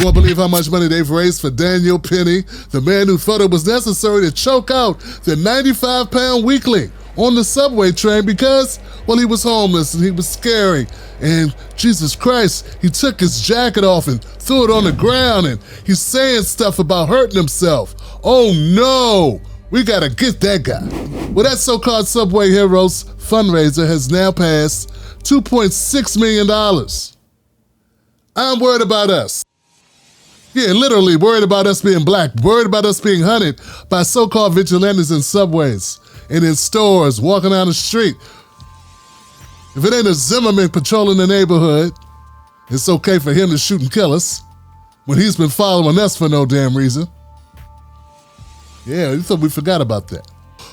won't believe how much money they've raised for Daniel Penny, the man who thought it was necessary to choke out the 95-pound weakling on the subway train because, well, he was homeless and he was scary. And Jesus Christ, he took his jacket off and threw it on the ground, and he's saying stuff about hurting himself. Oh no, we gotta get that guy. Well, that so-called Subway Heroes fundraiser has now passed $2.6 million. I'm worried about us. Yeah, literally worried about us being black, worried about us being hunted by so-called vigilantes in subways and in stores, walking down the street. If it ain't a Zimmerman patrolling the neighborhood, it's okay for him to shoot and kill us when he's been following us for no damn reason. Yeah, you thought we forgot about that.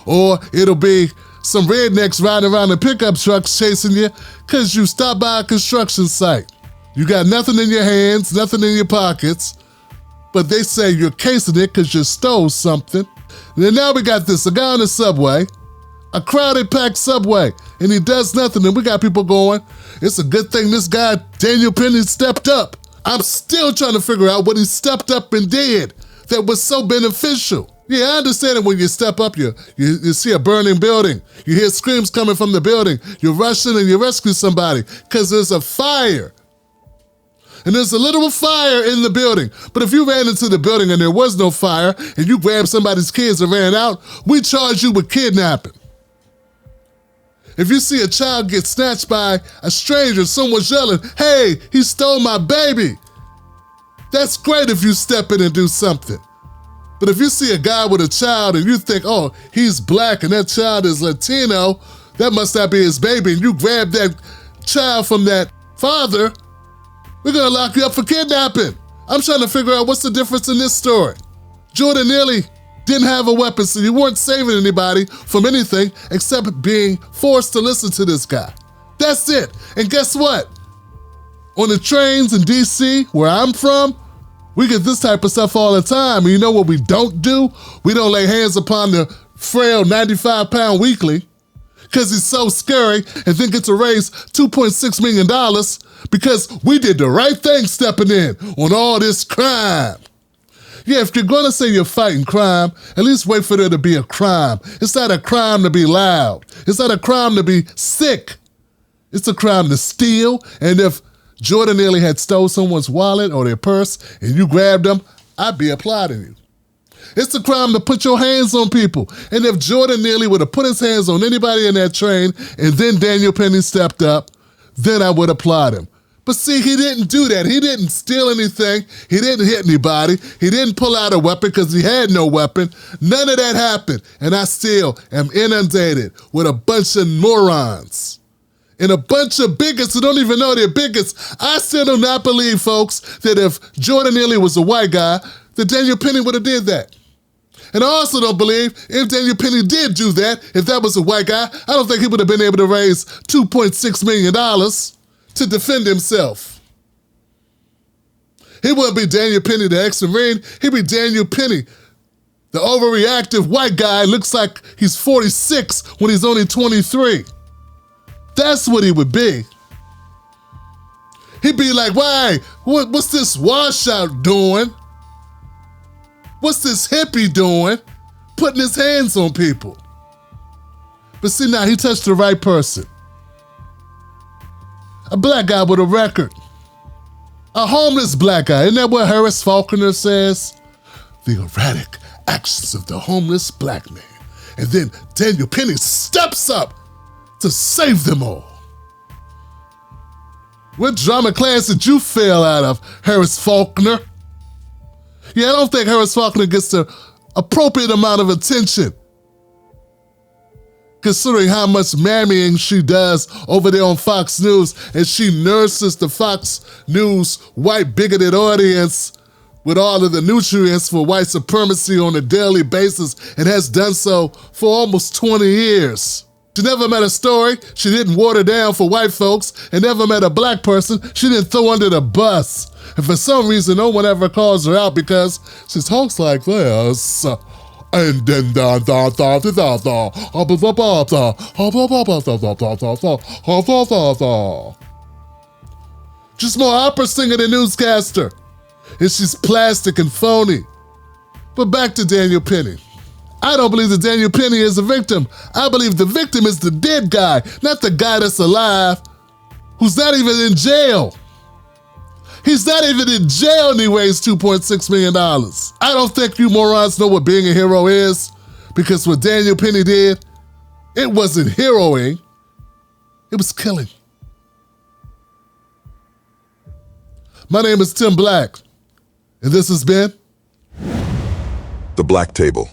Or it'll be some rednecks riding around in pickup trucks chasing you because you stopped by a construction site. You got nothing in your hands, nothing in your pockets, but they say you're casing it because you stole something. And then now we got this, a guy on the subway, a crowded, packed subway, and he does nothing, and we got people going, it's a good thing this guy, Daniel Penny, stepped up. I'm still trying to figure out what he stepped up and did that was so beneficial. Yeah, I understand it when you step up, you see a burning building, you hear screams coming from the building, you rush in and you rescue somebody because there's a fire. And there's a literal fire in the building. But if you ran into the building and there was no fire and you grabbed somebody's kids and ran out, we charge you with kidnapping. If you see a child get snatched by a stranger, someone's yelling, hey, he stole my baby. That's great if you step in and do something. But if you see a guy with a child and you think, oh, he's black and that child is Latino, that must not be his baby, and you grab that child from that father, we're gonna lock you up for kidnapping. I'm trying to figure out what's the difference in this story. Jordan Neely didn't have a weapon, so you weren't saving anybody from anything except being forced to listen to this guy. That's it. And guess what? On the trains in DC, where I'm from, we get this type of stuff all the time. And you know what we don't do? We don't lay hands upon the frail 95-pound weakling because he's so scary and then get to raise $2.6 million because we did the right thing stepping in on all this crime. Yeah, if you're gonna say you're fighting crime, at least wait for there to be a crime. It's not a crime to be loud. It's not a crime to be sick. It's a crime to steal, and if Jordan Neely had stole someone's wallet or their purse and you grabbed them, I'd be applauding you. It's a crime to put your hands on people. And if Jordan Neely would have put his hands on anybody in that train and then Daniel Penny stepped up, then I would applaud him. But see, he didn't do that. He didn't steal anything. He didn't hit anybody. He didn't pull out a weapon because he had no weapon. None of that happened. And I still am inundated with a bunch of morons and a bunch of bigots who don't even know they're bigots. I still do not believe, folks, that if Jordan Neely was a white guy, that Daniel Penny would have did that. And I also don't believe if Daniel Penny did do that, if that was a white guy, I don't think he would have been able to raise $2.6 million to defend himself. He wouldn't be Daniel Penny, the ex-Marine. He'd be Daniel Penny, the overreactive white guy, looks like he's 46 when he's only 23. That's what he would be. He'd be like, why? What's this washout doing? What's this hippie doing? Putting his hands on people. But see, now he touched the right person. A black guy with a record. A homeless black guy. Isn't that what Harris Faulkner says? The erratic actions of the homeless black man. And then Daniel Penny steps up to save them all. What drama class did you fail out of, Harris Faulkner? Yeah, I don't think Harris Faulkner gets the appropriate amount of attention, considering how much mammying she does over there on Fox News, and she nurses the Fox News white bigoted audience with all of the nutrients for white supremacy on a daily basis and has done so for almost 20 years. She never met a story she didn't water down for white folks, and never met a black person she didn't throw under the bus. And for some reason, no one ever calls her out because she talks like this. And then just more opera singer than newscaster. and she's plastic and phony. But back to Daniel Penny. I don't believe that Daniel Penny is a victim. I believe the victim is the dead guy, not the guy that's alive, who's not even in jail. He's not even in jail and he weighs $2.6 million. I don't think you morons know what being a hero is, because what Daniel Penny did, it wasn't heroing, it was killing. My name is Tim Black, and this has been The Black Table.